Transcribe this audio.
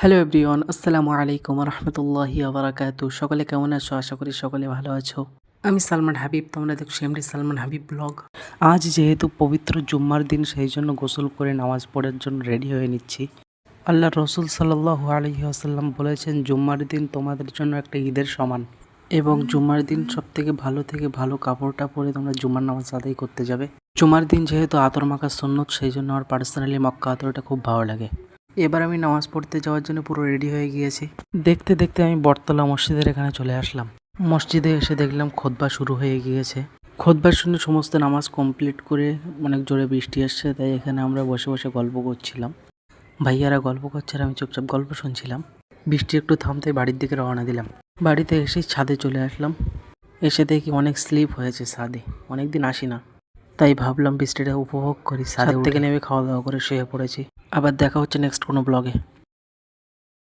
Hello everyone, আসসালামু আলাইকুম রহমতুল্লাহি আবরাকাতু। সকলে কেমন আছো? আশা করি সকলে ভালো আছো। আমি সালমান হাবিব, তোমরা দেখছো এমডি সালমান হাবিব ব্লগ। আজ যেহেতু পবিত্র জুম্মার দিন, সেই জন্য গোসল করে নামাজ পড়ার জন্য রেডি হয়ে নিচ্ছি। আল্লাহ রসুল সাল্লাল্লাহু আলাইহি ওয়াসাল্লাম বলেছেন, জুম্মার দিন তোমাদের জন্য একটা ঈদের সমান, এবং জুম্মার দিন সব থেকে ভালো কাপড়টা পরে তোমরা জুম্মার নামাজ আদায় করতে যাবে। জুম্মার দিন যেহেতু আতর মাখা সুন্নত, সেই জন্য আমার পার্সোনালি মক্কা আতরটা খুব ভালো লাগে। এবার আমি নামাজ পড়তে যাওয়ার জন্য পুরো রেডি হয়ে গিয়েছি। দেখতে দেখতে আমি বটতলা মসজিদের এখানে চলে আসলাম। মসজিদে এসে দেখলাম খুতবা শুরু হয়ে গিয়েছে। খুতবার শুনে সমস্ত নামাজ কমপ্লিট করে অনেক জোরে বৃষ্টি আসছে, তাই এখানে আমরা বসে বসে গল্প করছিলাম। ভাইয়ারা গল্প করছে আর আমি চুপচাপ গল্প শুনছিলাম। বৃষ্টি একটু থামতে বাড়ির দিকে রওনা দিলাম। বাড়িতে এসে ছাদে চলে আসলাম। এসে দেখি অনেক স্লিপ হয়েছে ছাদে, অনেকদিন আসি না, তাই ভাবলাম বৃষ্টিটা উপভোগ করি। ছাদ থেকে নেমে খাওয়া দাওয়া করে শুয়ে পড়েছি। আবার দেখা হচ্ছে নেক্সট কোনো ব্লগে।